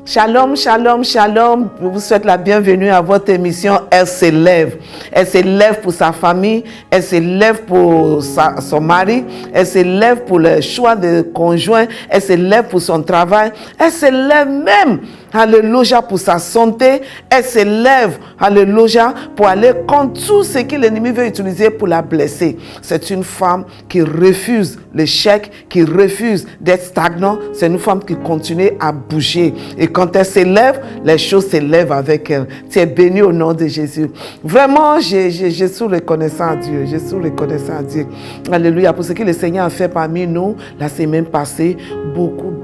Shalom, shalom, shalom. Je vous souhaite la bienvenue à votre émission Elle s'élève. Elle s'élève pour sa famille, elle s'élève pour son mari, elle s'élève pour le choix de conjoint, elle s'élève pour son travail, elle s'élève même, alléluia, pour sa santé, elle s'élève, alléluia, pour aller contre tout ce que l'ennemi veut utiliser pour la blesser. C'est une femme qui refuse l'échec, qui refuse d'être stagnant. C'est une femme qui continue à bouger. Et quand elle s'élève, les choses s'élèvent avec elle. Tu es béni au nom de Jésus. Vraiment, je suis reconnaissant à Dieu. Je suis reconnaissant à Dieu. Alléluia. Pour ce que le Seigneur a fait parmi nous, la semaine passée, beaucoup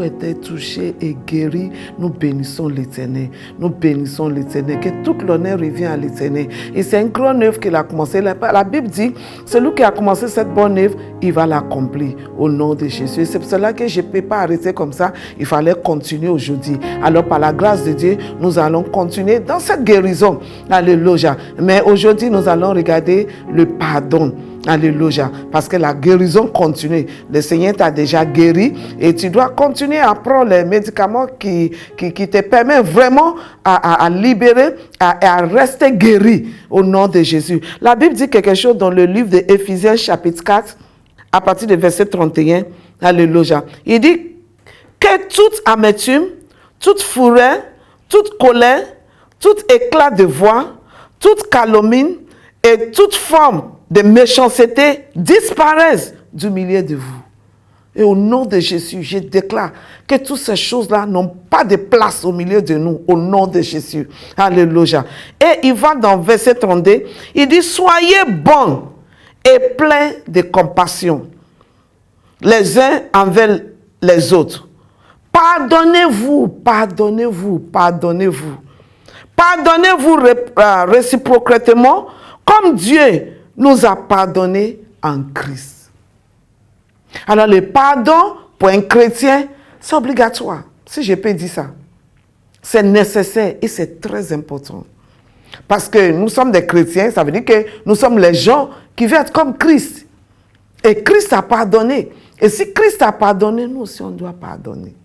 étaient touchés et guéris. Nous bénissons l'Éternel. Nous bénissons l'Éternel. Que toute l'honneur revient à l'Éternel. Et c'est une grande œuvre qu'il a commencé. La Bible dit, celui qui a commencé cette bonne œuvre, il va l'accomplir au nom de Jésus. Et c'est pour cela que je ne peux pas arrêter comme ça. Il fallait continuer aujourd'hui. Alors, par la grâce de Dieu, nous allons continuer dans cette guérison. Alléluia. Mais aujourd'hui, nous allons regarder le pardon. Alléluia. Parce que la guérison continue. Le Seigneur t'a déjà guéri et tu dois continuer à prendre les médicaments qui te permettent vraiment à libérer, à rester guéri au nom de Jésus. La Bible dit quelque chose dans le livre d'Éphésiens chapitre 4 à partir du verset 31. Alléluia. Il dit que toute amertume, toute fureur, toute colère, tout éclat de voix, toute calomnie et toute forme de méchanceté disparaissent du milieu de vous. Et au nom de Jésus, je déclare que toutes ces choses-là n'ont pas de place au milieu de nous, au nom de Jésus. Alléluia. Et il va dans verset 32, il dit, soyez bons et pleins de compassion, les uns envers les autres. Pardonnez-vous, pardonnez-vous, pardonnez-vous. Pardonnez-vous réciproquement, comme Dieu nous a pardonné en Christ. Alors le pardon pour un chrétien, c'est obligatoire, si je peux dire ça. C'est nécessaire et c'est très important. Parce que nous sommes des chrétiens, ça veut dire que nous sommes les gens qui veulent être comme Christ. Et Christ a pardonné. Et si Christ a pardonné, nous aussi on doit pardonner.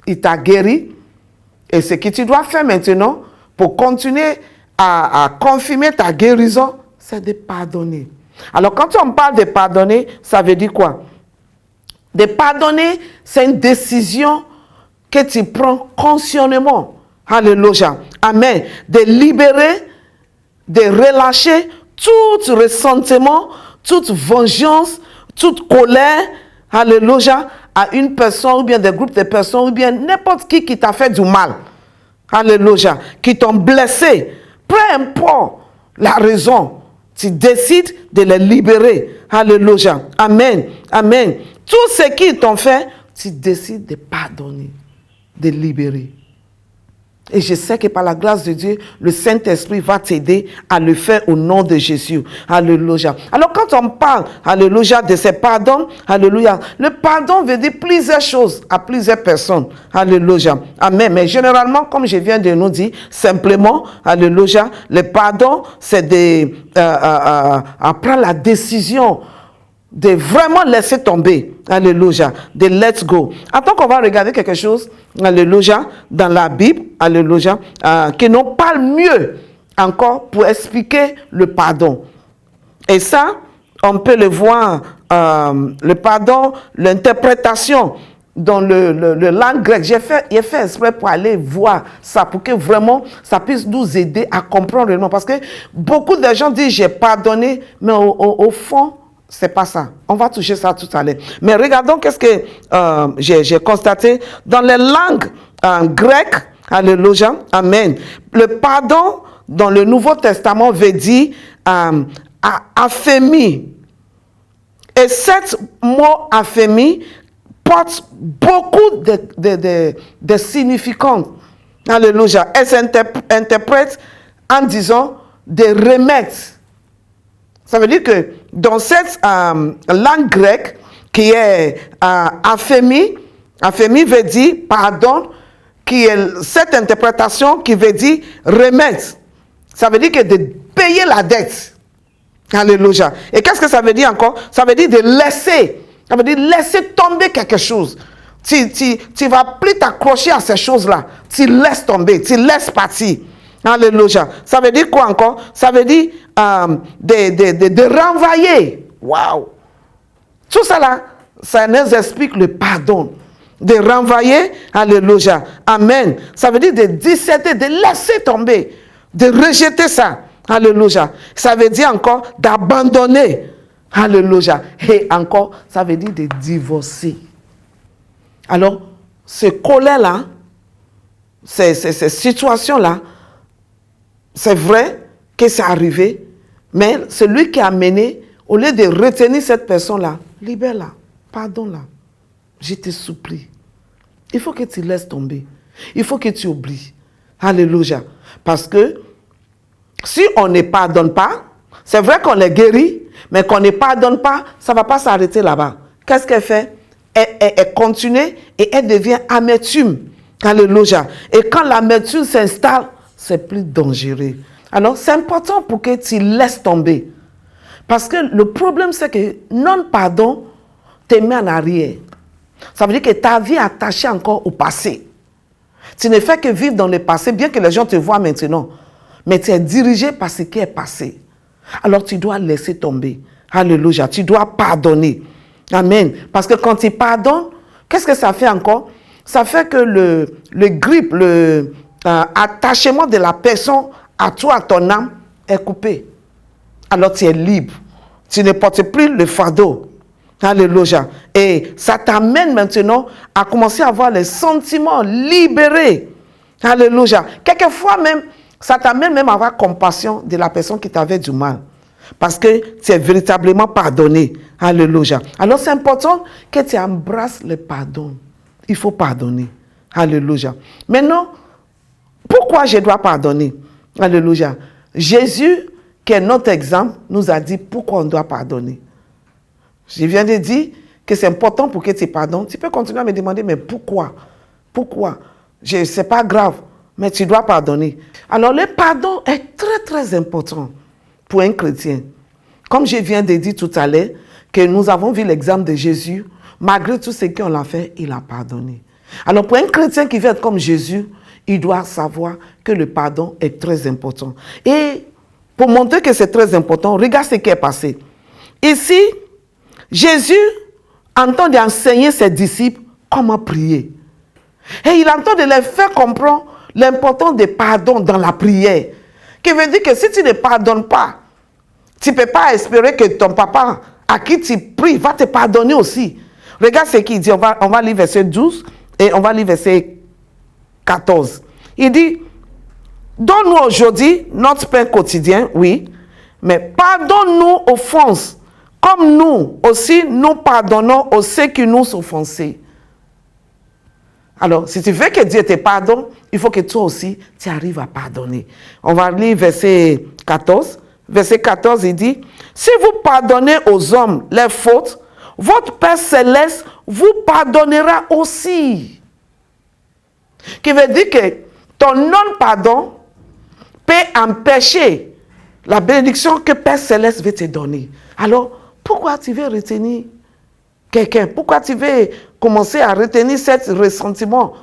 Il t'a guéri. Et ce que tu dois faire maintenant pour continuer à confirmer ta guérison, c'est de pardonner. Alors, quand on parle de pardonner, ça veut dire quoi? De pardonner, c'est une décision que tu prends consciemment. Alléluia. Amen. De libérer, de relâcher tout ressentiment, toute vengeance, toute colère. Alléluia. À une personne ou bien des groupes de personnes ou bien n'importe qui t'a fait du mal. Alléluia. Qui t'ont blessé. Peu importe la raison, tu décides de les libérer. Alléluia. Amen. Amen. Tout ce qu'ils t'ont fait, tu décides de pardonner, de libérer. Et je sais que par la grâce de Dieu, le Saint-Esprit va t'aider à le faire au nom de Jésus. Alléluia. Alors quand on parle, alléluia, de ces pardons, alléluia, le pardon veut dire plusieurs choses à plusieurs personnes. Alléluia. Amen. Mais généralement, comme je viens de nous dire, simplement, alléluia, le pardon, c'est de prendre la décision de vraiment laisser tomber, alléluia, de let's go. Attends qu'on va regarder quelque chose, alléluia, dans la Bible, alléluia, qui nous parle mieux encore pour expliquer le pardon. Et ça, on peut le voir, le pardon, l'interprétation dans le langue grecque. J'ai fait exprès pour aller voir ça, pour que vraiment ça puisse nous aider à comprendre réellement. Parce que beaucoup de gens disent j'ai pardonné, mais au fond, c'est pas ça. On va toucher ça tout à l'heure. Mais regardons qu'est-ce que j'ai constaté dans les langues grecques. Alléluia. Amen. Le pardon dans le Nouveau Testament veut dire affermi. Et cet mot affermi porte beaucoup de significants. Alléluia. Elle s'interprète en disant de remettre. Ça veut dire que dans cette langue grecque qui est affermi veut dire pardon, qui est cette interprétation qui veut dire remettre. Ça veut dire que de payer la dette. Alléluia. Et qu'est-ce que ça veut dire encore? Ça veut dire de laisser. Ça veut dire laisser tomber quelque chose. Tu vas plus t'accrocher à ces choses-là. Tu laisses tomber, tu laisses partir. Alléluia. Ça veut dire quoi encore? Ça veut dire de renvoyer. Waouh! Tout ça là, ça nous explique le pardon. De renvoyer. Alléluia. Amen. Ça veut dire de discerner, de laisser tomber, de rejeter ça. Alléluia. Ça veut dire encore d'abandonner. Alléluia. Et encore, ça veut dire de divorcer. Alors, ce colère-là, ces situations-là, c'est vrai que c'est arrivé, mais celui qui a mené, au lieu de retenir cette personne-là, libère-la, pardonne-la. Je te supplie. Il faut que tu laisses tomber. Il faut que tu oublies. Alléluia. Parce que si on ne pardonne pas, c'est vrai qu'on est guéri, mais qu'on ne pardonne pas, ça ne va pas s'arrêter là-bas. Qu'est-ce qu'elle fait? Elle continue et elle devient amertume. Alléluia. Et quand l'amertume s'installe, c'est plus dangereux. Alors, c'est important pour que tu laisses tomber. Parce que le problème, c'est que non-pardon te met en arrière. Ça veut dire que ta vie est attachée encore au passé. Tu ne fais que vivre dans le passé, bien que les gens te voient maintenant. Mais tu es dirigé par ce qui est passé. Alors, tu dois laisser tomber. Alléluia. Tu dois pardonner. Amen. Parce que quand tu pardonnes, qu'est-ce que ça fait encore? Ça fait que le grip, attachement de la personne à toi, à ton âme, est coupé. Alors tu es libre. Tu ne portes plus le fardeau. Alléluia. Et ça t'amène maintenant à commencer à avoir les sentiments libérés. Alléluia. Quelquefois même, ça t'amène même à avoir compassion de la personne qui t'avait du mal. Parce que tu es véritablement pardonné. Alléluia. Alors c'est important que tu embrasses le pardon. Il faut pardonner. Alléluia. Maintenant, pourquoi je dois pardonner? Alléluia. Jésus, qui est notre exemple, nous a dit pourquoi on doit pardonner. Je viens de dire que c'est important pour que tu pardonnes. Tu peux continuer à me demander, mais pourquoi? Pourquoi? Ce n'est pas grave, mais tu dois pardonner. Alors, le pardon est très, très important pour un chrétien. Comme je viens de dire tout à l'heure, que nous avons vu l'exemple de Jésus, malgré tout ce qu'on a fait, il a pardonné. Alors, pour un chrétien qui veut être comme Jésus, il doit savoir que le pardon est très important. Et pour montrer que c'est très important, regarde ce qui est passé. Ici, Jésus entend d'enseigner ses disciples comment prier. Et il entend de les faire comprendre l'importance du pardon dans la prière. Qui veut dire que si tu ne pardonnes pas, tu ne peux pas espérer que ton papa, à qui tu pries, va te pardonner aussi. Regarde ce qu'il dit. On va lire verset 12 et on va lire verset 14. Il dit, donne-nous aujourd'hui notre pain quotidien, oui, mais pardonne-nous offenses, comme nous aussi nous pardonnons aux ceux qui nous offensés. Alors, si tu veux que Dieu te pardonne, il faut que toi aussi, tu arrives à pardonner. On va lire verset 14. Verset 14, il dit, si vous pardonnez aux hommes leurs fautes, votre Père Céleste vous pardonnera aussi. Qui veut dire que ton non-pardon peut empêcher la bénédiction que Père Céleste veut te donner. Alors, pourquoi tu veux retenir quelqu'un? Pourquoi tu veux commencer à retenir ce ressentiment?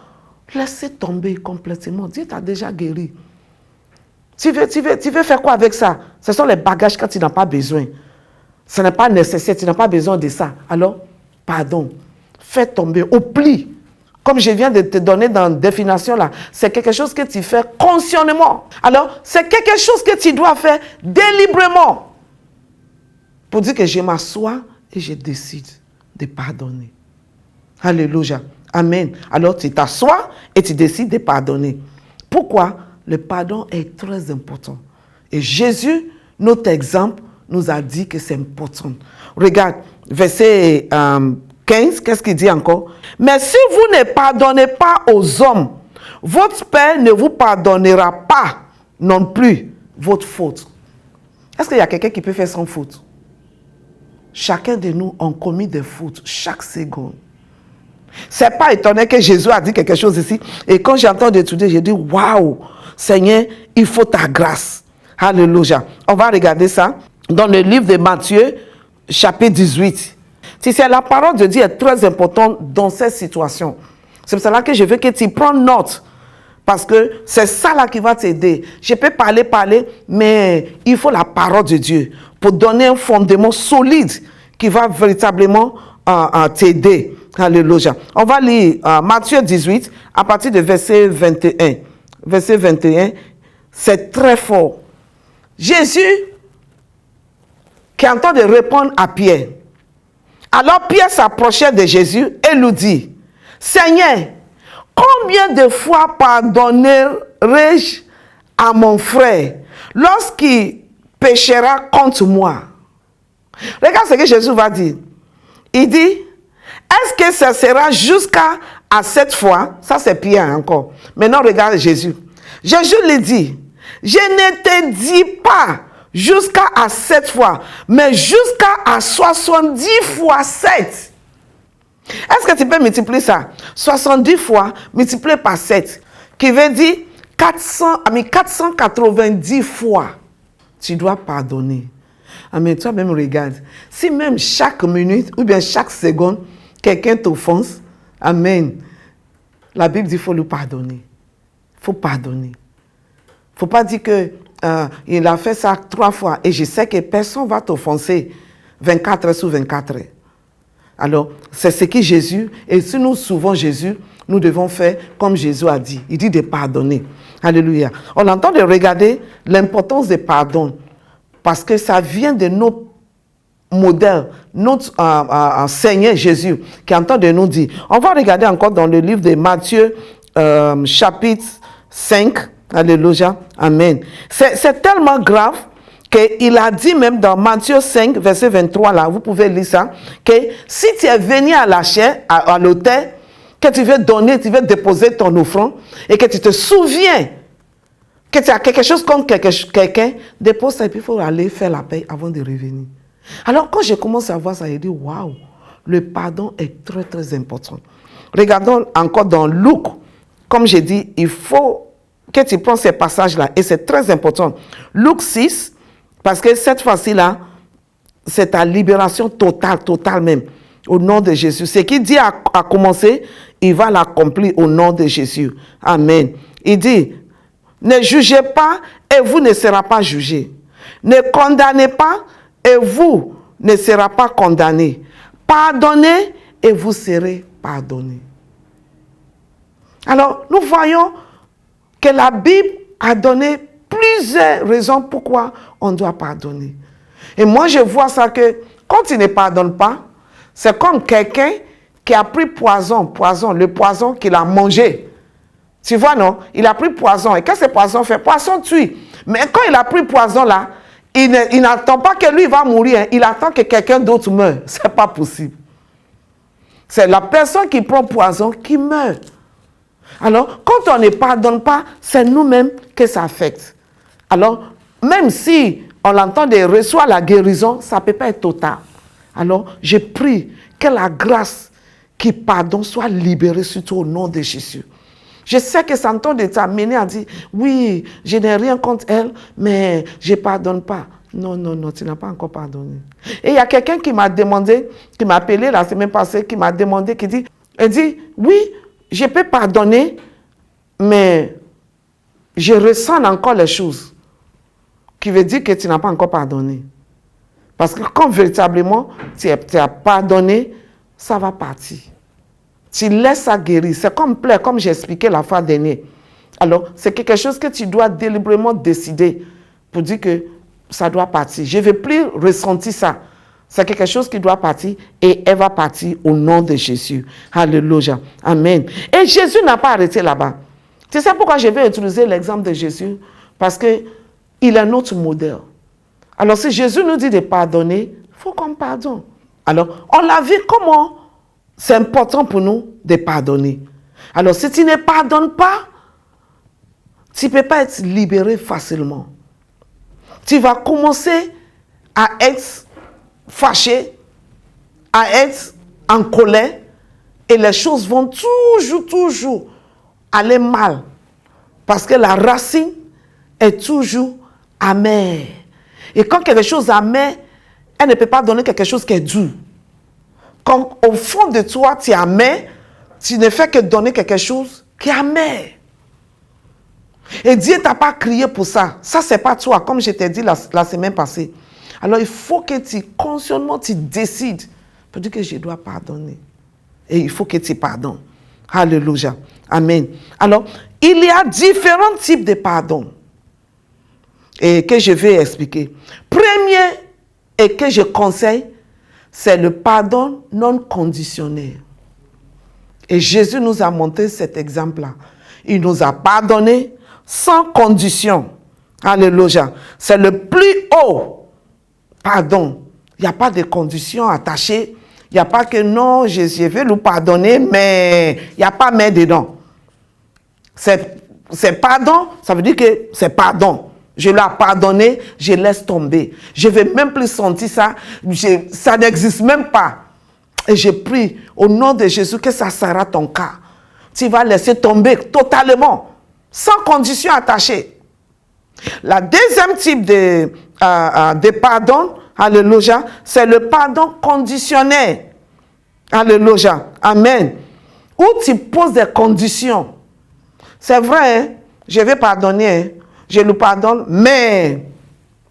Laissez tomber complètement. Dieu t'a déjà guéri. Tu veux faire quoi avec ça? Ce sont les bagages que tu n'as pas besoin. Ce n'est pas nécessaire, tu n'as pas besoin de ça. Alors, pardon. Fais tomber, oublie. Comme je viens de te donner dans la définition là, c'est quelque chose que tu fais consciemment. Alors, c'est quelque chose que tu dois faire délibérément. Pour dire que je m'assois et je décide de pardonner. Alléluia. Amen. Alors, tu t'assois et tu décides de pardonner. Pourquoi? Le pardon est très important. Et Jésus, notre exemple, nous a dit que c'est important. Regarde, verset 15, qu'est-ce qu'il dit encore? Mais si vous ne pardonnez pas aux hommes, votre Père ne vous pardonnera pas non plus votre faute. Est-ce qu'il y a quelqu'un qui peut faire sans faute? Chacun de nous a commis des fautes chaque seconde. Ce n'est pas étonnant que Jésus a dit quelque chose ici. Et quand j'entends d'étudier, j'ai dit, waouh, Seigneur, il faut ta grâce. Alléluia. On va regarder ça dans le livre de Matthieu, chapitre 18. Tu sais, la parole de Dieu est très importante dans cette situation. C'est pour cela que je veux que tu prennes note. Parce que c'est ça là qui va t'aider. Je peux parler, mais il faut la parole de Dieu pour donner un fondement solide qui va véritablement t'aider. Alléluia. On va lire Matthieu 18 à partir de verset 21. Verset 21, c'est très fort. Jésus qui est en train de répondre à Pierre. Alors Pierre s'approchait de Jésus et lui dit, Seigneur, combien de fois pardonnerai-je à mon frère lorsqu'il péchera contre moi? Regarde ce que Jésus va dire. Il dit, est-ce que ça sera jusqu'à 7 fois? Ça c'est Pierre encore. Maintenant regarde Jésus. Jésus lui dit, je ne te dis pas jusqu'à 7 fois, mais jusqu'à 70 fois 7. Est-ce que tu peux multiplier ça? 70 fois multiplié par 7, qui veut dire 490 fois. Tu dois pardonner. Amen. Toi-même, regarde. Si même chaque minute ou bien chaque seconde, quelqu'un t'offense, amen. La Bible dit qu'il faut lui pardonner. Il faut pardonner. Il ne faut pas dire que il a fait ça 3 fois et je sais que personne ne va t'offenser 24 heures sur 24 heures. Alors, c'est ce que Jésus, et si nous suivons Jésus, nous devons faire comme Jésus a dit. Il dit de pardonner. Alléluia. On entend de regarder l'importance du pardon, parce que ça vient de notre modèle, notre Seigneur Jésus, qui est en train de nous dire. On va regarder encore dans le livre de Matthieu, chapitre 5. Alléluia. Amen. C'est tellement grave qu'il a dit même dans Matthieu 5, verset 23, là, vous pouvez lire ça, que si tu es venu à la chair, à l'autel, que tu veux donner, tu veux déposer ton offrande, et que tu te souviens que tu as quelque chose contre quelqu'un, dépose ça et puis il faut aller faire la paix avant de revenir. Alors quand je commence à voir ça, je dis, waouh, le pardon est très très important. Regardons encore dans Luc, comme j'ai dit, il faut que tu prends ces passages-là, et c'est très important. Luc 6, parce que cette fois-ci-là, c'est ta libération totale même, au nom de Jésus. Ce qu'il dit à commencer, il va l'accomplir au nom de Jésus. Amen. Il dit, ne jugez pas et vous ne serez pas jugés. Ne condamnez pas et vous ne serez pas condamnés. Pardonnez et vous serez pardonnés. Alors, nous voyons que la Bible a donné plusieurs raisons pourquoi on doit pardonner. Et moi, je vois ça que quand tu ne pardonnes pas, c'est comme quelqu'un qui a pris le poison qu'il a mangé. Tu vois, non? Il a pris poison. Et qu'est-ce que ce poison fait? Poison tue. Mais quand il a pris poison là, il n'attend pas que lui va mourir. Hein. Il attend que quelqu'un d'autre meure. Ce n'est pas possible. C'est la personne qui prend poison qui meurt. Alors, quand on ne pardonne pas, c'est nous-mêmes que ça affecte. Alors, même si on l'entend de reçoit la guérison, ça ne peut pas être total. Alors, je prie que la grâce qui pardonne soit libérée surtout au nom de Jésus. Je sais que ça entend de t'amener à dire, oui, je n'ai rien contre elle, mais je ne pardonne pas. Non, tu n'as pas encore pardonné. Et il y a quelqu'un qui m'a demandé, qui m'a appelé la semaine passée, qui m'a demandé, elle dit, oui, je peux pardonner, mais je ressens encore les choses. Qui veut dire que tu n'as pas encore pardonné. Parce que quand véritablement tu as pardonné, ça va partir. Tu laisses ça guérir. C'est comme plaire, comme j'ai expliqué la fois dernière. Alors, c'est quelque chose que tu dois délibérément décider pour dire que ça doit partir. Je ne vais plus ressentir ça. C'est quelque chose qui doit partir et elle va partir au nom de Jésus. Alléluia. Amen. Et Jésus n'a pas arrêté là-bas. Tu sais pourquoi je vais utiliser l'exemple de Jésus? Parce qu'il est notre modèle. Alors, si Jésus nous dit de pardonner, il faut qu'on pardonne. Alors, on l'a vu comment c'est important pour nous de pardonner. Alors, si tu ne pardonnes pas, tu ne peux pas être libéré facilement. Tu vas commencer à être fâché, à être en colère, et les choses vont toujours aller mal. Parce que la racine est toujours amère. Et quand quelque chose est amer, elle ne peut pas donner quelque chose qui est dur. Quand au fond de toi, tu es amer, tu ne fais que donner quelque chose qui est amer. Et Dieu t'a pas crié pour ça. Ça, c'est pas toi, comme je t'ai dit la semaine passée. Alors, il faut que tu, consciemment, tu décides pour dire que je dois pardonner. Et il faut que tu pardonnes. Alléluia. Amen. Alors, il y a différents types de pardon. Et que je vais expliquer. Premier, et que je conseille, c'est le pardon non conditionnel. Et Jésus nous a montré cet exemple-là. Il nous a pardonné sans condition. Alléluia. C'est le plus haut pardon. Il n'y a pas de conditions attachées. Il n'y a pas que non, je vais lui pardonner, mais il n'y a pas mais dedans. C'est pardon, ça veut dire que c'est pardon. Je l'ai pardonné, je laisse tomber. Je ne vais même plus sentir ça. Ça n'existe même pas. Et je prie au nom de Jésus que ça sera ton cas. Tu vas laisser tomber totalement, sans condition attachée. La deuxième type de pardon, alléluia, c'est le pardon conditionnel. Alléluia. Amen. Où tu poses des conditions. C'est vrai, hein? Je vais pardonner, hein? Je lui pardonne, mais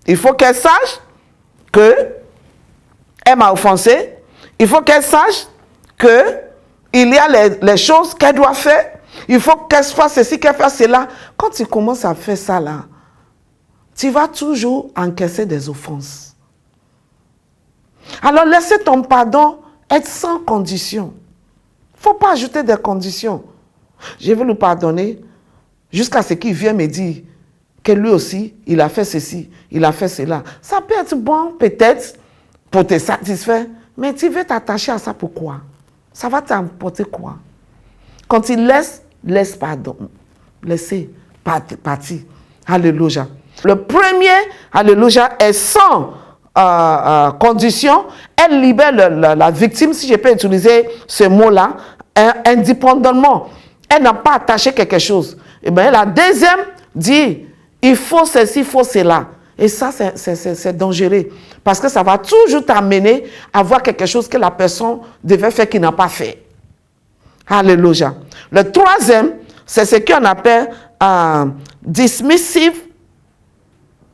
il faut qu'elle sache qu'elle m'a offensé. Il faut qu'elle sache qu'il y a les choses qu'elle doit faire. Il faut qu'elle fasse ceci, qu'elle fasse cela. Quand tu commences à faire ça là, tu vas toujours encaisser des offenses. Alors laissez ton pardon être sans condition. Il ne faut pas ajouter des conditions. Je vais lui pardonner jusqu'à ce qu'il vienne me dire que lui aussi, il a fait ceci, il a fait cela. Ça peut être bon, peut-être, pour te satisfaire, mais tu veux t'attacher à ça pourquoi? Ça va t'apporter quoi? Quand il laisse pardon. Laissez partir. Alléluia. Le premier, alléluia, est sans condition. Elle libère la victime, si je peux utiliser ce mot-là, indépendamment. Elle n'a pas attaché quelque chose. Et bien, la deuxième dit, il faut ceci, il faut cela. Et ça, c'est dangereux. Parce que ça va toujours t'amener à voir quelque chose que la personne devait faire qu'il n'a pas fait. Alléluia. Le troisième, c'est ce qu'on appelle dismissive.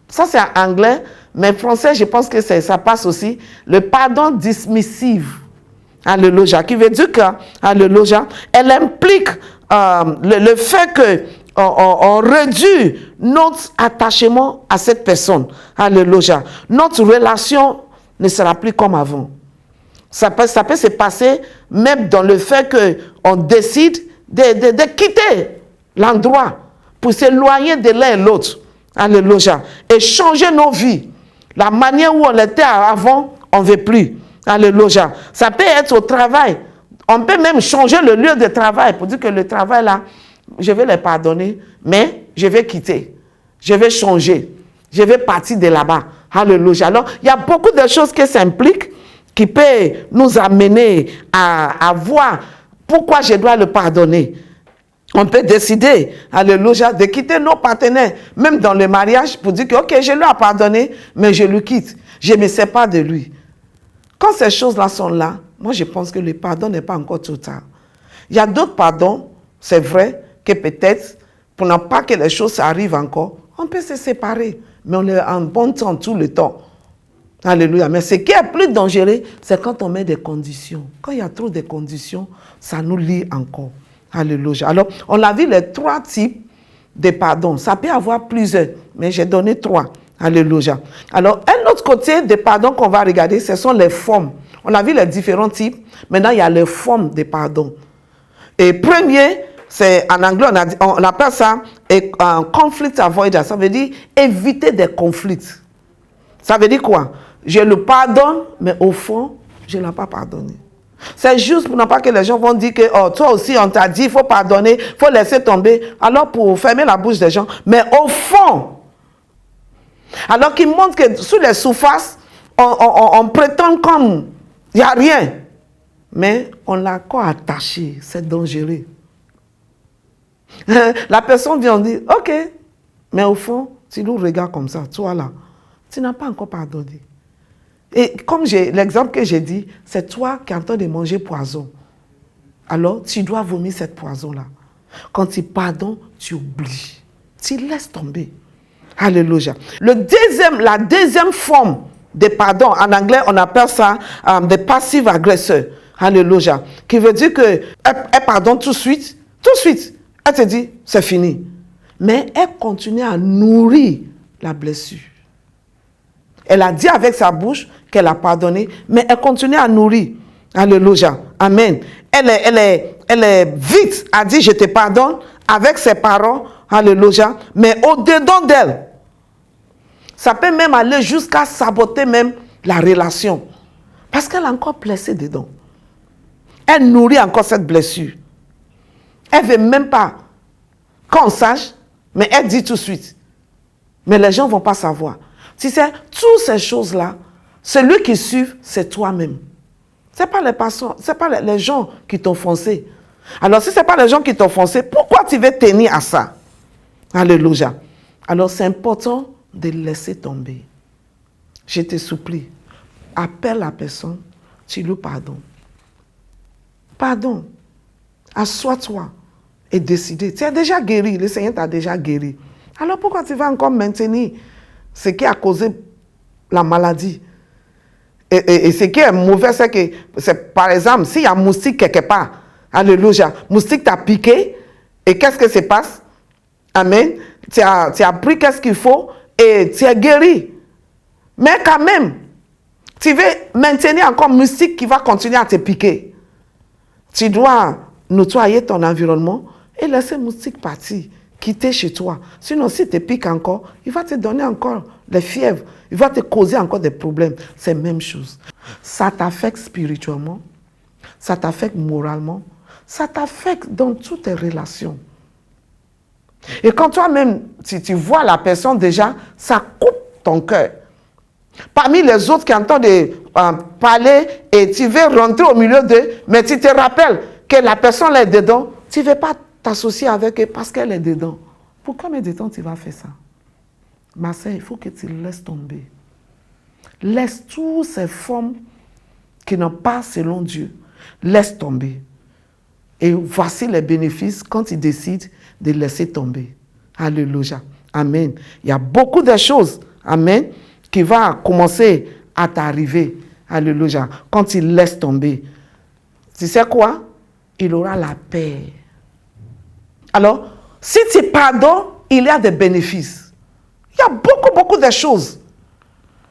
Ça, c'est en anglais, mais en français, je pense que ça passe aussi. Le pardon dismissive. Alléluia. Qui veut dire que, alléluia, elle implique le fait que on réduit notre attachement à cette personne. Alléluia. Notre relation ne sera plus comme avant. Ça peut se passer même dans le fait qu'on décide de quitter l'endroit pour s'éloigner de l'un et l'autre. Alléluia. Et changer nos vies. La manière où on était avant, on ne veut plus. Alléluia. Ça peut être au travail. On peut même changer le lieu de travail pour dire que le travail là, je vais les pardonner, mais je vais quitter. Je vais changer. Je vais partir de là-bas. Alléluia. Alors, il y a beaucoup de choses qui s'impliquent qui peuvent nous amener à voir pourquoi je dois le pardonner. On peut décider, alléluia, de quitter nos partenaires, même dans le mariage, pour dire que, ok, je lui ai pardonné, mais je le quitte. Je ne me sépare de lui. Quand ces choses-là sont là, moi je pense que le pardon n'est pas encore total. Il y a d'autres pardons, c'est vrai, que peut-être, pour ne pas que les choses arrivent encore, on peut se séparer, mais on est en bon temps tout le temps. Alléluia. Mais ce qui est plus dangereux, c'est quand on met des conditions. Quand il y a trop de conditions, ça nous lie encore. Alléluia. Alors, on a vu les trois types de pardon. Ça peut avoir plusieurs, mais j'ai donné trois. Alléluia. Alors, un autre côté de pardon qu'on va regarder, ce sont les formes. On a vu les différents types. Maintenant, il y a les formes de pardon. Et premier, c'est en anglais, on appelle ça un conflict avoidance. Ça veut dire éviter des conflits. Ça veut dire quoi? Je le pardonne, mais au fond, je ne l'ai pas pardonné. C'est juste pour ne pas que les gens vont dire que oh, toi aussi, on t'a dit, il faut pardonner, il faut laisser tomber. Alors, pour fermer la bouche des gens. Mais au fond, alors qu'ils montrent que sous les surfaces, on prétend comme il n'y a rien. Mais on l'a encore attaché. C'est dangereux. La personne vient dire, ok, mais au fond, tu nous regardes comme ça, toi là, tu n'as pas encore pardonné. Et comme l'exemple que j'ai dit, c'est toi qui es en train de manger poison. Alors, tu dois vomir cette poison-là. Quand tu pardonnes, tu oublies. Tu laisses tomber. Alléluia. La deuxième forme de pardon, en anglais, on appelle ça des passive agresseurs. Alléluia. Qui veut dire qu'elle pardonne tout de suite. Elle te dit, c'est fini. Mais elle continue à nourrir la blessure. Elle a dit avec sa bouche qu'elle a pardonné, mais elle continue à nourrir. Alléluia. Amen. Elle est vite à dire je te pardonne avec ses paroles. Alléluia. Mais au-dedans d'elle, ça peut même aller jusqu'à saboter même la relation. Parce qu'elle est encore blessée dedans. Elle nourrit encore cette blessure. Elle ne veut même pas qu'on sache, mais elle dit tout de suite. Mais les gens ne vont pas savoir. Tu sais, toutes ces choses-là, celui qui suit, c'est toi-même. Ce n'est pas les personnes, ce n'est pas les gens qui t'ont foncé. Alors, si ce n'est pas les gens qui t'ont foncé, pourquoi tu veux tenir à ça? Alléluia. Alors, c'est important de laisser tomber. Je te supplie, appelle la personne, tu lui pardonnes. Pardon. Assois-toi et décide. Tu es déjà guéri, le Seigneur t'a déjà guéri. Alors, pourquoi tu vas encore maintenir ce qui a causé la maladie? Et ce qui est mauvais, c'est que, par exemple, s'il y a un moustique quelque part, alléluia, moustique t'a piqué, et qu'est-ce que se passe? Amen. Tu as pris qu'est-ce qu'il faut, et tu es guéri. Mais quand même, tu veux maintenir encore un moustique qui va continuer à te piquer. Tu dois nettoyer ton environnement et laisser le moustique partir, quitter chez toi. Sinon, si tu piques encore, il va te donner encore des fièvres. Il va te causer encore des problèmes. C'est la même chose. Ça t'affecte spirituellement, ça t'affecte moralement, ça t'affecte dans toutes tes relations. Et quand toi-même, si tu vois la personne déjà, ça coupe ton cœur. Parmi les autres qui entendent parler et tu veux rentrer au milieu d'eux, mais tu te rappelles que la personne est dedans, tu ne veux pas t'associer avec elle parce qu'elle est dedans. Pour combien de temps tu vas faire ça? Ma sœur, il faut que tu laisses tomber. Laisse toutes ces formes qui n'ont pas selon Dieu. Laisse tomber. Et voici les bénéfices quand tu décides de laisser tomber. Alléluia. Amen. Il y a beaucoup de choses, amen, qui vont commencer à t'arriver. Alléluia. Quand tu laisses tomber. Tu sais quoi? Il aura la paix. Alors, si tu pardonnes, il y a des bénéfices. Il y a beaucoup de choses.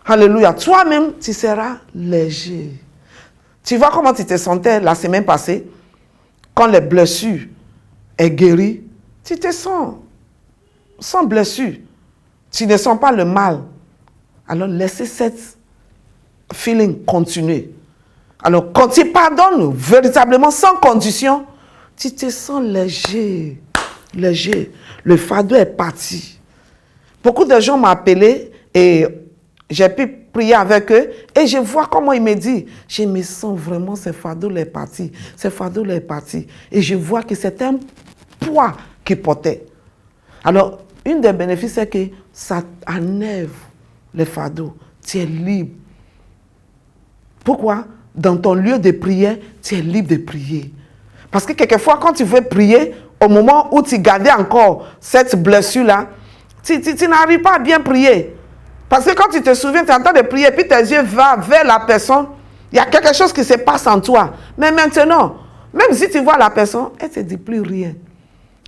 Alléluia. Toi-même, tu seras léger. Tu vois comment tu te sentais la semaine passée? Quand les blessures est guérie, tu te sens sans blessure. Tu ne sens pas le mal. Alors, laissez cette feeling continuer. Alors, quand tu pardonnes véritablement sans condition, tu te sens léger. Léger. Le fardeau est parti. Beaucoup de gens m'ont appelé et j'ai pu prier avec eux et je vois comment ils me disent, je me sens vraiment, ce fardeau est parti, ce fardeau est parti. Et je vois que c'est un poids qu'ils portaient. Alors, une des bénéfices, c'est que ça enlève le fardeau. Tu es libre. Pourquoi? Dans ton lieu de prière, tu es libre de prier. Parce que quelquefois, quand tu veux prier, au moment où tu gardais encore cette blessure-là, tu n'arrives pas à bien prier. Parce que quand tu te souviens, tu es en train de prier, puis tes yeux vont vers la personne, il y a quelque chose qui se passe en toi. Mais maintenant, même si tu vois la personne, elle ne te dit plus rien.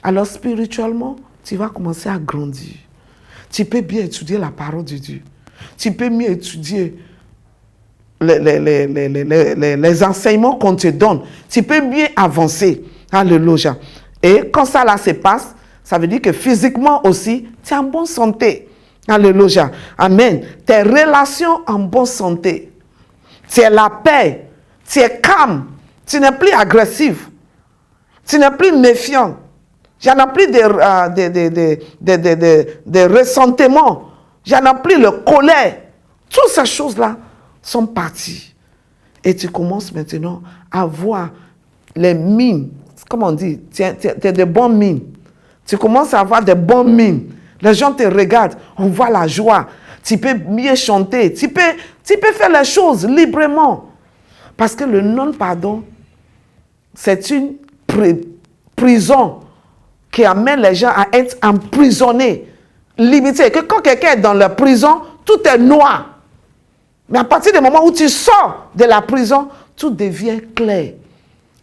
Alors spirituellement, tu vas commencer à grandir. Tu peux bien étudier la parole de Dieu. Tu peux mieux étudier les enseignements qu'on te donne. Tu peux mieux avancer. Alléluia. Et quand ça là se passe, ça veut dire que physiquement aussi, tu es en bonne santé. Alléluia. Amen. Tes relations en bonne santé. Tu es la paix. Tu es calme. Tu n'es plus agressif. Tu n'es plus méfiant. Il n'y en a plus de ressentiment. Il n'y en a plus de colère. Toutes ces choses-là sont parties. Et tu commences maintenant à voir les mines. Comment on dit? Tu as de bonnes mines. Tu commences à avoir de bonnes mines. Les gens te regardent, on voit la joie. Tu peux mieux chanter. Tu peux faire les choses librement. Parce que le non-pardon, c'est une prison qui amène les gens à être emprisonnés, limités. Que quand quelqu'un est dans la prison, tout est noir. Mais à partir du moment où tu sors de la prison, tout devient clair.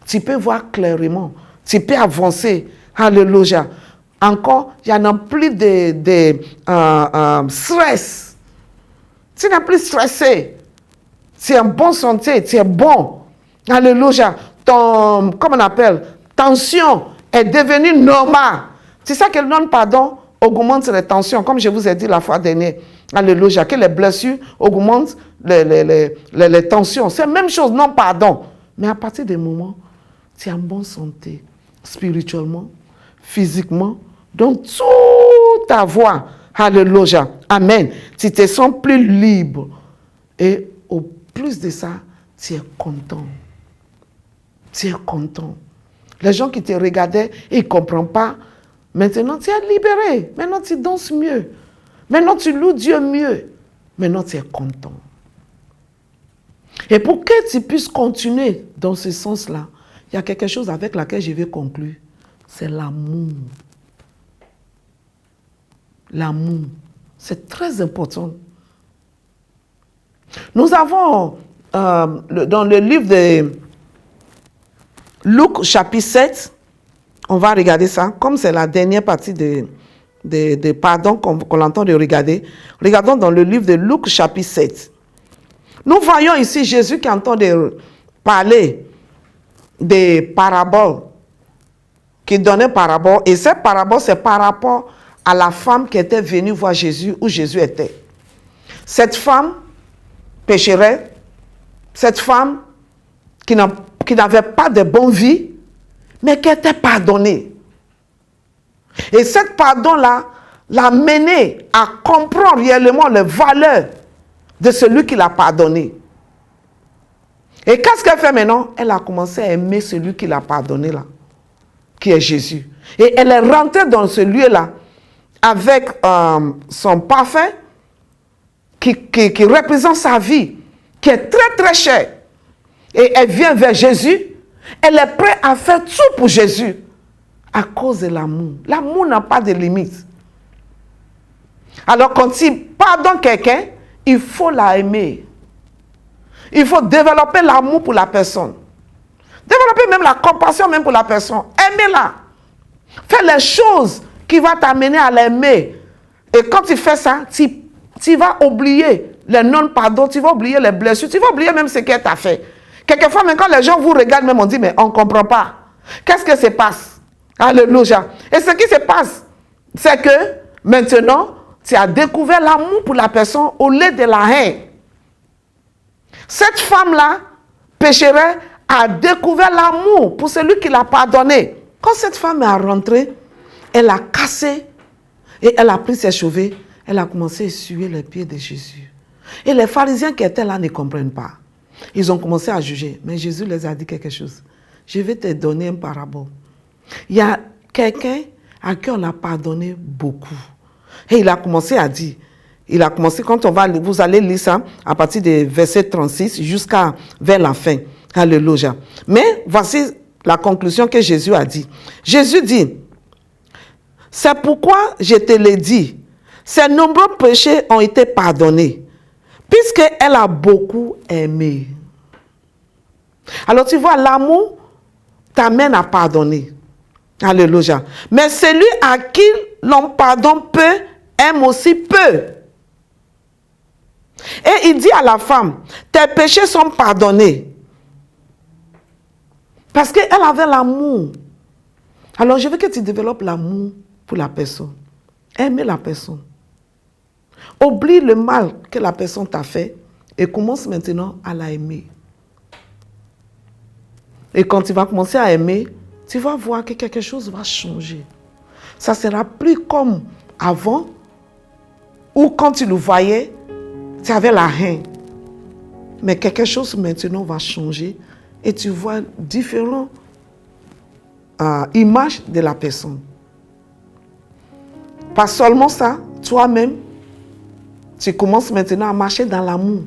Tu peux voir clairement. Tu peux avancer. Alléluia. Encore, il n'y en a plus de stress. Tu n'es plus stressé. Tu es en bonne santé. Tu es bon. Alléluia. Ton, comment on appelle, tension est devenue normale. C'est ça que le non-pardon augmente les tensions, comme je vous ai dit la fois dernière. Alléluia. Que les blessures augmentent les tensions. C'est la même chose, non-pardon. Mais à partir du moment, tu es en bonne santé, spirituellement, physiquement, dans toute ta voie. Alléluia. Amen. Tu te sens plus libre. Et au plus de ça, tu es content. Tu es content. Les gens qui te regardaient, ils ne comprennent pas. Maintenant, tu es libéré. Maintenant, tu danses mieux. Maintenant, tu loues Dieu mieux. Maintenant, tu es content. Et pour que tu puisses continuer dans ce sens-là, il y a quelque chose avec laquelle je vais conclure. C'est l'amour. L'amour. C'est très important. Nous avons, dans le livre de Luc, chapitre 7, on va regarder ça, comme c'est la dernière partie de pardon qu'on entend de regarder. Regardons dans le livre de Luc, chapitre 7. Nous voyons ici Jésus qui entend parler des paraboles, qui donnait paraboles. Et cette parabole, c'est par rapport à la femme qui était venue voir Jésus, où Jésus était. Cette femme pécheresse, cette femme qui n'avait pas de bonne vie, mais qui était pardonnée. Et cette pardon-là l'a menée à comprendre réellement les valeurs de celui qui l'a pardonné. Et qu'est-ce qu'elle fait maintenant? Elle a commencé à aimer celui qui l'a pardonné là, qui est Jésus. Et elle est rentrée dans ce lieu-là avec son parfum qui représente sa vie, qui est très très cher. Et elle vient vers Jésus. Elle est prête à faire tout pour Jésus à cause de l'amour. L'amour n'a pas de limite. Alors quand tu pardonnes quelqu'un, il faut la aimer. Il faut développer l'amour pour la personne. Développer même la compassion même pour la personne. Aimez-la. Fais les choses qui vont t'amener à l'aimer. Et quand tu fais ça, tu vas oublier les non-pardons, tu vas oublier les blessures, tu vas oublier même ce qu'elle t'a fait. Quelquefois, même quand les gens vous regardent, même on dit, mais on ne comprend pas. Qu'est-ce qui se passe? Alléluia. Et ce qui se passe, c'est que maintenant, tu as découvert l'amour pour la personne au lieu de la haine. Cette femme-là, pécheresse, a découvert l'amour pour celui qui l'a pardonné. Quand cette femme est rentrée, elle a cassé et elle a pris ses cheveux. Elle a commencé à essuyer les pieds de Jésus. Et les pharisiens qui étaient là ne comprennent pas. Ils ont commencé à juger. Mais Jésus les a dit quelque chose. Je vais te donner une parabole. Il y a quelqu'un à qui on a pardonné beaucoup. Et il a commencé à dire, quand vous allez lire ça, à partir du verset 36 jusqu'à vers la fin. Alléluia. Mais voici la conclusion que Jésus a dit. Jésus dit, c'est pourquoi je te l'ai dit, ses nombreux péchés ont été pardonnés, puisqu'elle a beaucoup aimé. Alors tu vois, l'amour t'amène à pardonner. Alléluia. Mais celui à qui l'on pardonne peu, aime aussi peu. Et il dit à la femme, tes péchés sont pardonnés. Parce qu'elle avait l'amour. Alors je veux que tu développes l'amour pour la personne. Aimer la personne. Oublie le mal que la personne t'a fait et commence maintenant à la aimer. Et quand tu vas commencer à aimer, tu vas voir que quelque chose va changer. Ça ne sera plus comme avant, où quand tu le voyais, tu avais la haine. Mais quelque chose maintenant va changer et tu vois différentes images de la personne. Pas seulement ça, toi-même, tu commences maintenant à marcher dans l'amour.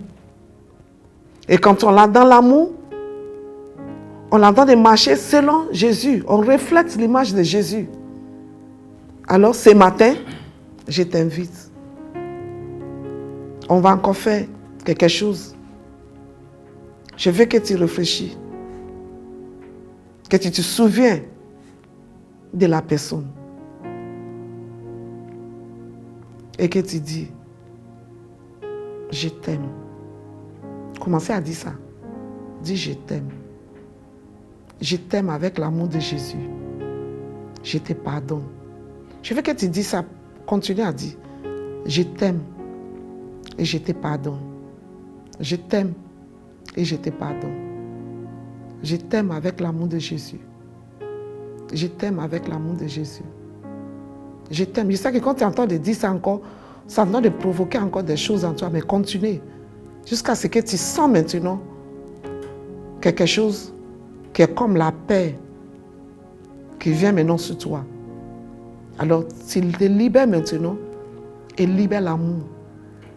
Et quand on l'a dans l'amour, on a de marcher selon Jésus. On reflète l'image de Jésus. Alors, ce matin, je t'invite. On va encore faire quelque chose. Je veux que tu réfléchis. Que tu te souviens de la personne. Et que tu dis, je t'aime. Commencez à dire ça. Dis, je t'aime. Je t'aime avec l'amour de Jésus. Je te pardonne. Je veux que tu dises ça. Continue à dire. Je t'aime et je te pardonne. Je t'aime et je te pardonne. Je t'aime avec l'amour de Jésus. Je t'aime avec l'amour de Jésus. Je t'aime. Je sais que quand tu entends de dire ça encore, ça entend de provoquer encore des choses en toi, mais continue. Jusqu'à ce que tu sens maintenant quelque chose qui est comme la paix qui vient maintenant sur toi. Alors, tu te libères maintenant et libère l'amour.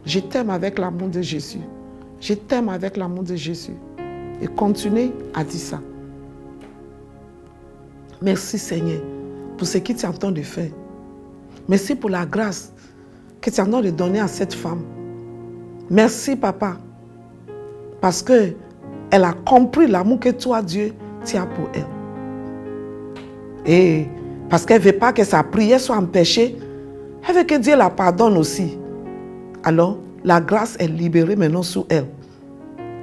Je t'aime avec l'amour de Jésus. Je t'aime avec l'amour de Jésus. Et continue à dire ça. Merci Seigneur pour ce que tu es en train de faire. Merci pour la grâce que tu es en train de donner à cette femme. Merci Papa, parce qu'elle a compris l'amour que toi, Dieu, tu as pour elle. Et parce qu'elle ne veut pas que sa prière soit empêchée, elle veut que Dieu la pardonne aussi. Alors, la grâce est libérée maintenant sous elle,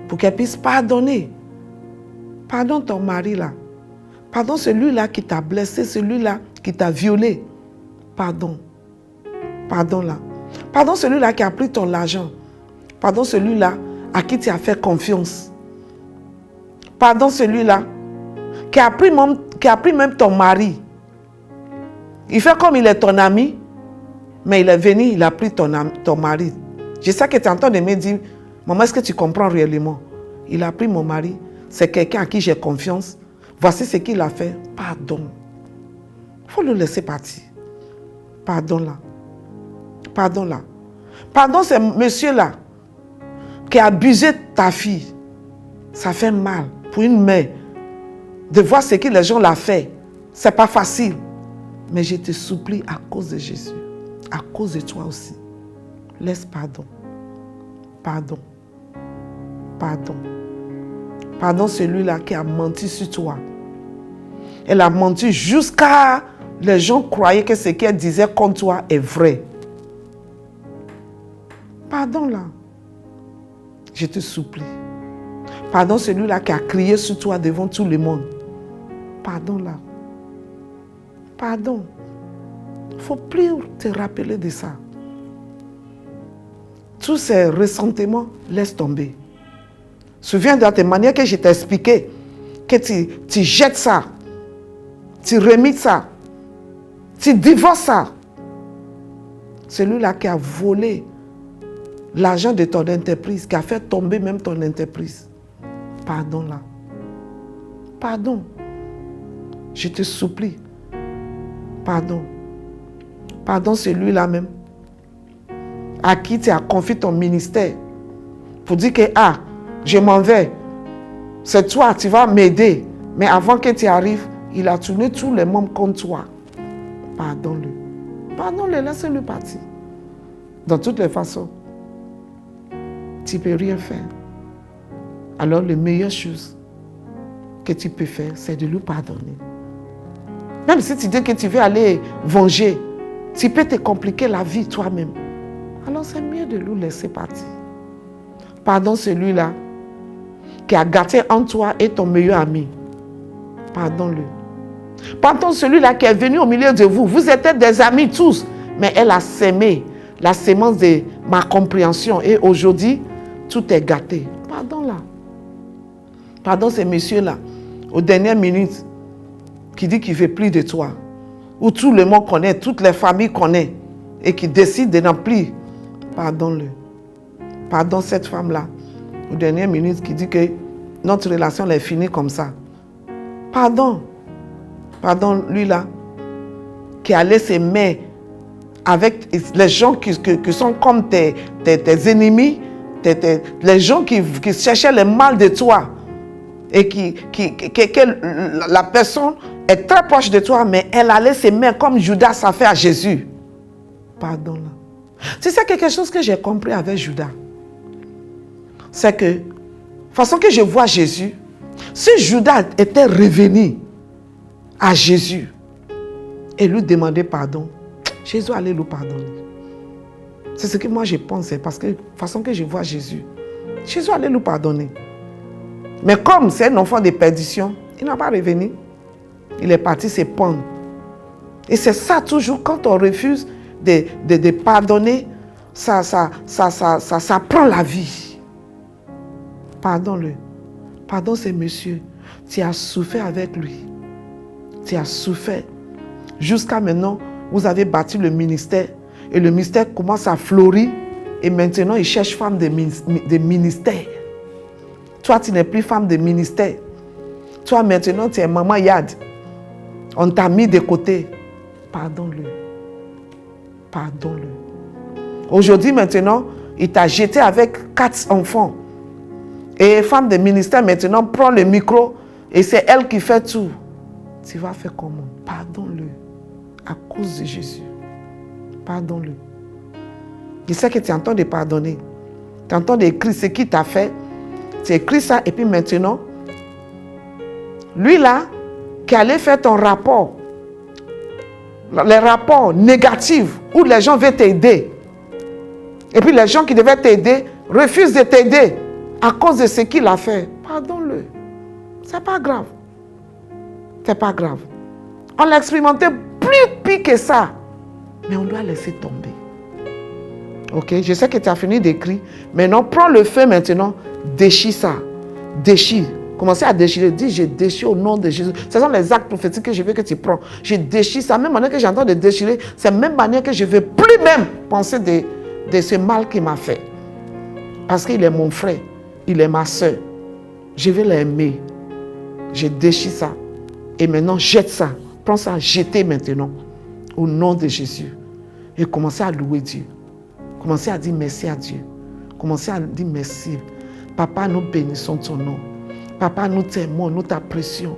pour qu'elle puisse pardonner. Pardonne ton mari là. Pardonne celui-là qui t'a blessé, celui-là qui t'a violé. Pardon. Pardonne-la. Pardonne celui-là qui a pris ton argent. Pardonne celui-là à qui tu as fait confiance. Pardonne celui-là qui a pris même ton mari. Il fait comme il est ton ami, mais il est venu, il a pris ton mari. Je sais que tu es en train de me dire, maman, est-ce que tu comprends réellement? Il a pris mon mari, c'est quelqu'un à qui j'ai confiance. Voici ce qu'il a fait. Pardon. Il faut le laisser partir. Pardonne-la. Pardonne-la. Pardonne ce monsieur-là qui a abusé de ta fille. Ça fait mal pour une mère de voir ce que les gens l'ont fait. Ce n'est pas facile. Mais je te supplie à cause de Jésus, à cause de toi aussi. Laisse pardon. Pardon. Pardon. Pardon celui-là qui a menti sur toi. Elle a menti jusqu'à les gens croyaient que ce qu'elle disait contre toi est vrai. Pardon-la. Je te supplie. Pardon celui-là qui a crié sur toi devant tout le monde. Pardon-la. Pardon. Il ne faut plus te rappeler de ça. Tous ces ressentiments, laisse tomber. Souviens-toi de tes manières que je t'ai expliqué, que tu jettes ça, tu remis ça, tu divorces ça. Celui-là qui a volé l'argent de ton entreprise, qui a fait tomber même ton entreprise. Pardon-la. Pardon. Je te supplie. Pardon. Pardon celui-là même à qui tu as confié ton ministère pour dire que, je m'en vais. C'est toi, tu vas m'aider. Mais avant que tu arrives, il a tourné tous les membres contre toi. Pardonne-le. Pardonne-le, laisse-le partir. De toutes les façons, tu ne peux rien faire. Alors, la meilleure chose que tu peux faire, c'est de lui pardonner. Même si tu dis que tu veux aller venger, tu peux te compliquer la vie toi-même. Alors, c'est mieux de lui laisser partir. Pardonne celui-là qui a gâté entre toi et ton meilleur ami. Pardonne-le. Pardonne celui-là qui est venu au milieu de vous. Vous êtes des amis tous, mais elle a sémé la sémence de ma compréhension et aujourd'hui, tout est gâté. Pardonne-la. Pardonne ce monsieur-là, aux dernières minutes, qui dit qu'il ne veut plus de toi, où tout le monde connaît, toutes les familles connaissent, et qui décide de n'en plus. Pardonne-le. Pardonne cette femme-là, aux dernières minutes, qui dit que notre relation est finie comme ça. Pardon. Pardon lui-là, qui allait se mettre avec les gens qui sont comme tes ennemis, les gens qui cherchaient le mal de toi, et que la personne est très proche de toi, mais elle allait se mettre comme Judas a fait à Jésus. Pardonne-la. Tu sais quelque chose que j'ai compris avec Judas, c'est que, de façon que je vois Jésus, si Judas était revenu à Jésus et lui demandait pardon, Jésus allait lui pardonner. C'est ce que moi je pense, parce que de la façon que je vois Jésus, Jésus allait lui pardonner. Mais comme c'est un enfant de perdition, il n'a pas revenu. Il est parti se pendre. Et c'est ça toujours, quand on refuse de pardonner, ça prend la vie. Pardonne-le. Pardonne ce monsieur. Tu as souffert avec lui. Tu as souffert. Jusqu'à maintenant, vous avez bâti le ministère. Et le ministère commence à fleurir. Et maintenant, il cherche femme de ministère. Toi, tu n'es plus femme de ministère. Toi, maintenant, tu es maman Yad. On t'a mis de côté. Pardonne-le. Pardonne-le. Aujourd'hui, maintenant, il t'a jeté avec 4 enfants. Et femme de ministère, maintenant, prend le micro et c'est elle qui fait tout. Tu vas faire comment? Pardonne-le. À cause de Jésus. Pardonne-le. Je sais que tu es en train de pardonner. Tu es en train d'écrire ce qu'il t'a fait. Tu écris ça et puis maintenant, lui là, qui allait faire ton rapport, les rapports négatifs où les gens veulent t'aider. Et puis les gens qui devaient t'aider refusent de t'aider à cause de ce qu'il a fait. Pardonne-le. C'est pas grave. C'est pas grave. On l'a expérimenté plus pire que ça. Mais on doit laisser tomber. Ok? Je sais que tu as fini d'écrire. Maintenant, prends le feu maintenant. Déchire ça. Déchire. Commencez à déchirer. Dis, je déchire au nom de Jésus. Ce sont les actes prophétiques que je veux que tu prends. Je déchire ça. Même manière que j'entends de déchirer, c'est la même manière que je ne veux plus même penser de ce mal qu'il m'a fait. Parce qu'il est mon frère. Il est ma soeur. Je vais l'aimer. Je déchire ça. Et maintenant, jette ça. Prends ça, jetez maintenant. Au nom de Jésus. Et commencez à louer Dieu. Commencez à dire merci à Dieu. Commencez à dire merci. Papa, nous bénissons ton nom. Papa, nous t'aimons, nous t'apprécions.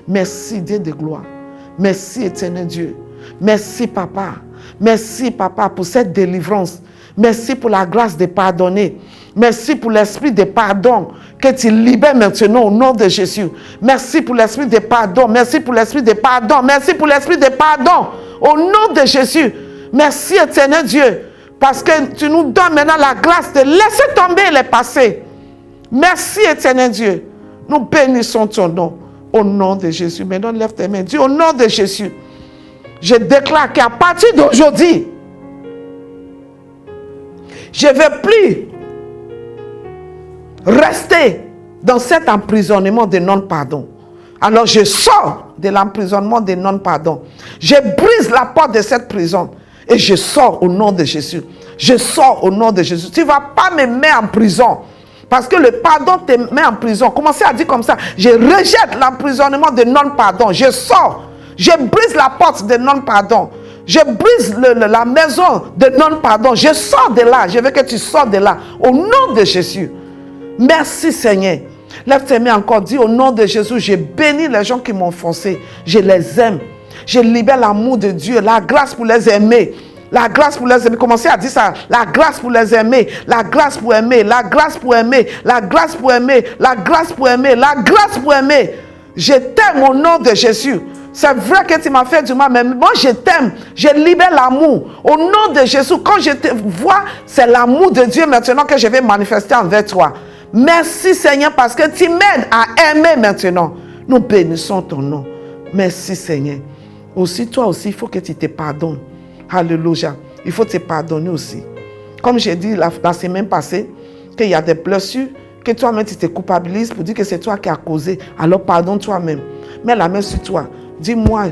Merci, Dieu de gloire. Merci, éternel Dieu. Merci, Papa. Merci, Papa, pour cette délivrance. Merci pour la grâce de pardonner. Merci pour l'esprit de pardon que tu libères maintenant au nom de Jésus. Merci pour l'esprit de pardon. Merci pour l'esprit de pardon. Merci pour l'esprit de pardon au nom de Jésus. Merci, éternel Dieu, parce que tu nous donnes maintenant la grâce de laisser tomber les passés. Merci, éternel Dieu. Nous bénissons ton nom au nom de Jésus. Maintenant, lève tes mains. Dis au nom de Jésus. Je déclare qu'à partir d'aujourd'hui, je ne vais plus rester dans cet emprisonnement de non-pardon. Alors je sors de l'emprisonnement de non-pardon. Je brise la porte de cette prison et je sors au nom de Jésus. Je sors au nom de Jésus. Tu ne vas pas me mettre en prison. Parce que le pardon te met en prison. Commencez à dire comme ça. Je rejette l'emprisonnement de non-pardon. Je sors. Je brise la porte de non-pardon. Je brise la maison de non-pardon. Je sors de là. Je veux que tu sors de là. Au nom de Jésus. Merci Seigneur. Lève tes mains encore. Dis au nom de Jésus. Je bénis les gens qui m'ont offensé. Je les aime. Je libère l'amour de Dieu. La grâce pour les aimer. La grâce pour les aimer. Commencez à dire ça. La grâce pour les aimer. La grâce pour aimer. La grâce pour aimer. La grâce pour aimer. La grâce pour aimer. La grâce pour aimer. Je t'aime au nom de Jésus. C'est vrai que tu m'as fait du mal, mais moi je t'aime. Je libère l'amour. Au nom de Jésus, quand je te vois, c'est l'amour de Dieu maintenant que je vais manifester envers toi. Merci Seigneur parce que tu m'aides à aimer maintenant. Nous bénissons ton nom. Merci Seigneur. Aussi, toi aussi, il faut que tu te pardonnes. Alléluia. Il faut te pardonner aussi. Comme j'ai dit la semaine passée, qu'il y a des blessures, que toi-même tu te culpabilises pour dire que c'est toi qui as causé. Alors pardonne toi-même. Mets la main sur toi. Dis-moi,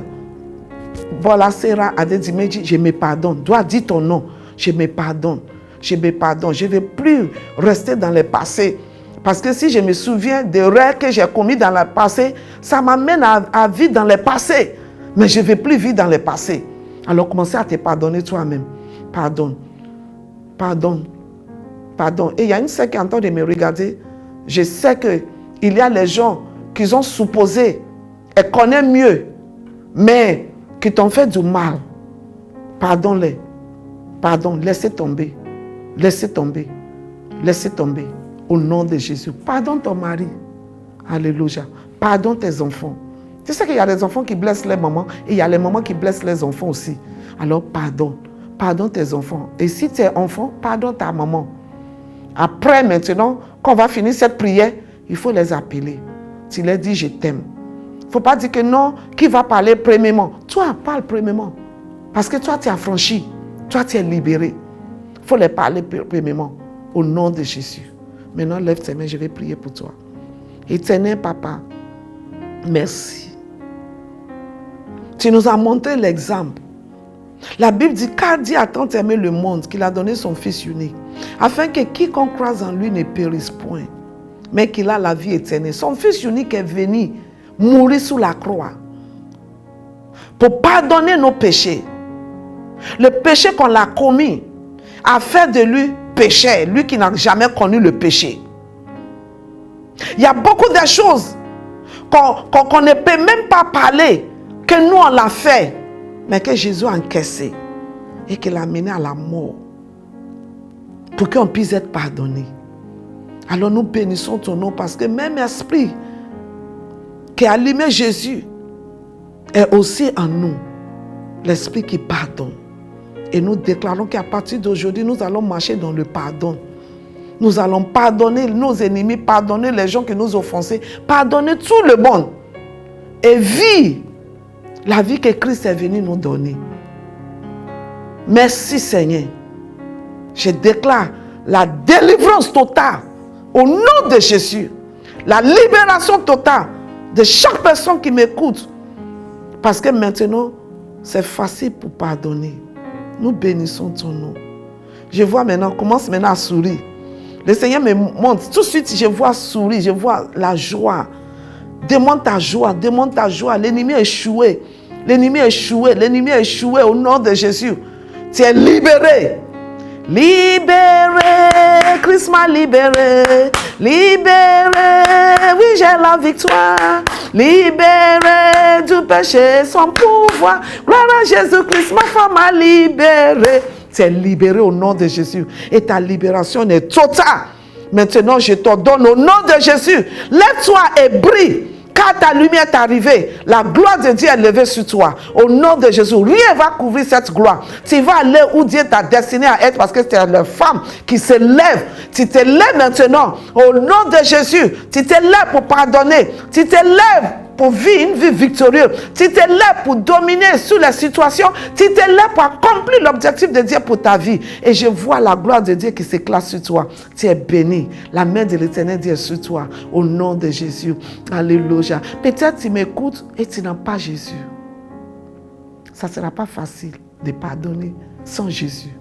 voilà, Sarah Adedimeji, je me pardonne. Dois dire ton nom. Je me pardonne. Je me pardonne. Je ne vais plus rester dans le passé. Parce que si je me souviens des erreurs que j'ai commises dans le passé, ça m'amène à vivre dans le passé. Mais je ne vais plus vivre dans le passé. Alors commencez à te pardonner toi-même. pardonne. Pardonne. Pardonne. Et il y a une sœur qui est en train de me regarder. Je sais qu'il y a les gens qui ont supposé, elle connaît mieux, mais qui t'ont fait du mal. Pardonne-les. Pardon, laissez tomber. Laissez tomber. Laissez tomber. Au nom de Jésus. Pardonne ton mari. Alléluia. Pardonne tes enfants. Tu sais qu'il y a des enfants qui blessent les mamans et il y a les mamans qui blessent les enfants aussi. Alors pardonne. Pardonne tes enfants. Et si tu es enfant, pardonne ta maman. Après, maintenant, quand on va finir cette prière, il faut les appeler. Tu leur dis, je t'aime. Il ne faut pas dire que non, qui va parler premièrement. Toi, parle premièrement. Parce que toi, tu es affranchi. Toi, tu es libéré. Il faut les parler premièrement. Au nom de Jésus. Maintenant, lève tes mains, je vais prier pour toi. Éternel Papa, merci. Tu nous as montré l'exemple. La Bible dit, car Dieu a tant aimé le monde qu'il a donné son Fils unique, afin que quiconque croise en lui ne périsse point, mais qu'il a la vie éternelle. Son Fils unique est venu mourir sous la croix pour pardonner nos péchés. Le péché qu'on a commis a fait de lui pécheur, lui qui n'a jamais connu le péché. Il y a beaucoup de choses qu'on ne peut même pas parler, que nous on l'a fait, mais que Jésus a encaissé et qu'il a mené à la mort pour qu'on puisse être pardonné. Alors nous bénissons ton nom parce que même esprit qui a allumé Jésus est aussi en nous, l'esprit qui pardonne. Et nous déclarons qu'à partir d'aujourd'hui, nous allons marcher dans le pardon. Nous allons pardonner nos ennemis, pardonner les gens qui nous offensent, pardonner tout le monde et vivre la vie que Christ est venu nous donner. Merci Seigneur. Je déclare la délivrance totale au nom de Jésus. La libération totale de chaque personne qui m'écoute. Parce que maintenant, c'est facile pour pardonner. Nous bénissons ton nom. Je vois maintenant, commence maintenant à sourire. Le Seigneur me montre, tout de suite je vois sourire, je vois la joie. Demande ta joie, demande ta joie. L'ennemi est échoué. L'ennemi est échoué, l'ennemi est échoué au nom de Jésus. Tu es libéré. Libéré, Christ m'a libéré. Libéré, oui j'ai la victoire. Libéré du péché sans pouvoir. Gloire à Jésus-Christ, ma femme m'a libéré. Tu es libéré au nom de Jésus. Et ta libération est totale. Maintenant, je t'ordonne au nom de Jésus. Lève-toi et brille. Car ta lumière est arrivée. La gloire de Dieu est levée sur toi. Au nom de Jésus. Rien va couvrir cette gloire. Tu vas aller où Dieu t'a destiné à être parce que c'est la femme qui se lève. Tu te lèves maintenant. Au nom de Jésus. Tu te lèves pour pardonner. Tu te lèves pour vivre une vie victorieuse. Tu te lèves pour dominer sur les situations. Tu te lèves pour accomplir l'objectif de Dieu pour ta vie. Et je vois la gloire de Dieu qui s'éclate sur toi. Tu es béni. La main de l'Éternel Dieu est sur toi. Au nom de Jésus. Alléluia. Peut-être tu m'écoutes et tu n'as pas Jésus. Ça ne sera pas facile de pardonner sans Jésus.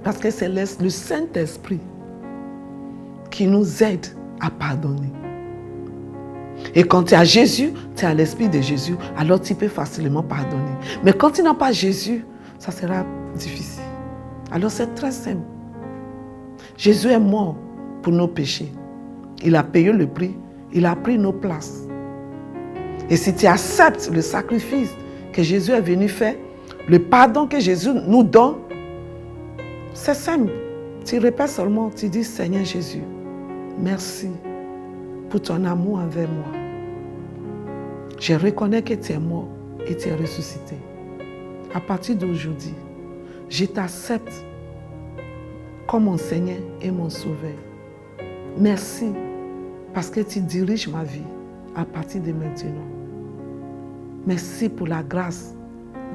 Parce que c'est le Saint-Esprit qui nous aide à pardonner. Et quand tu as Jésus, tu as l'Esprit de Jésus, alors tu peux facilement pardonner. Mais quand tu n'as pas Jésus, ça sera difficile. Alors c'est très simple. Jésus est mort pour nos péchés. Il a payé le prix, il a pris nos places. Et si tu acceptes le sacrifice que Jésus est venu faire, le pardon que Jésus nous donne, c'est simple. Tu répètes seulement, tu dis Seigneur Jésus, merci pour ton amour envers moi. Je reconnais que tu es mort et tu es ressuscité. À partir d'aujourd'hui, je t'accepte comme mon Seigneur et mon Sauveur. Merci parce que tu diriges ma vie à partir de maintenant. Merci pour la grâce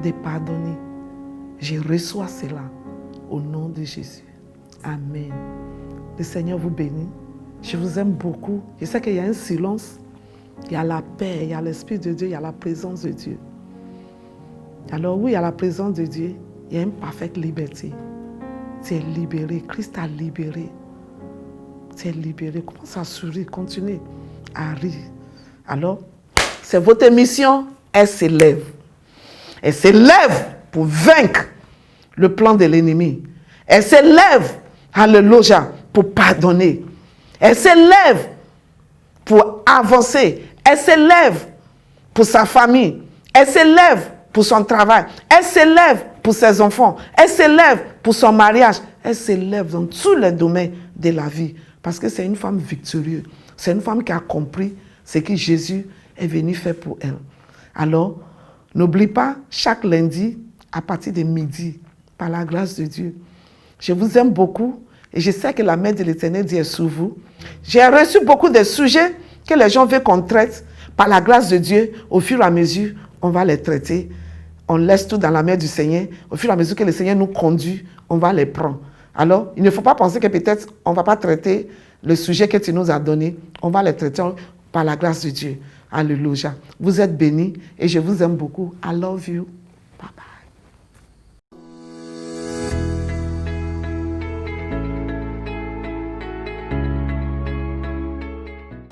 de pardonner. Je reçois cela au nom de Jésus. Amen. Le Seigneur vous bénit. Je vous aime beaucoup. Je sais qu'il y a un silence. Il y a la paix, il y a l'Esprit de Dieu, il y a la présence de Dieu. Alors oui, il y a la présence de Dieu. Il y a une parfaite liberté. Tu es libéré. Christ t'a libéré. Tu es libéré. Commence à sourire. Continuez à rire. Alors, c'est votre mission. Elle s'élève. Elle s'élève pour vaincre le plan de l'ennemi. Elle s'élève, alléluia, pour pardonner. Elle s'élève pour avancer. Elle s'élève pour sa famille. Elle s'élève pour son travail. Elle s'élève pour ses enfants. Elle s'élève pour son mariage. Elle s'élève dans tous les domaines de la vie. Parce que c'est une femme victorieuse. C'est une femme qui a compris ce que Jésus est venu faire pour elle. Alors, n'oublie pas, chaque lundi, à partir de midi, par la grâce de Dieu. Je vous aime beaucoup et je sais que la main de l'Éternel Dieu est sur vous. J'ai reçu beaucoup de sujets que les gens veulent qu'on traite. Par la grâce de Dieu, au fur et à mesure, on va les traiter. On laisse tout dans la main du Seigneur. Au fur et à mesure que le Seigneur nous conduit, on va les prendre. Alors, il ne faut pas penser que peut-être on ne va pas traiter le sujet que tu nous as donné. On va les traiter par la grâce de Dieu. Alléluia. Vous êtes bénis et je vous aime beaucoup. I love you.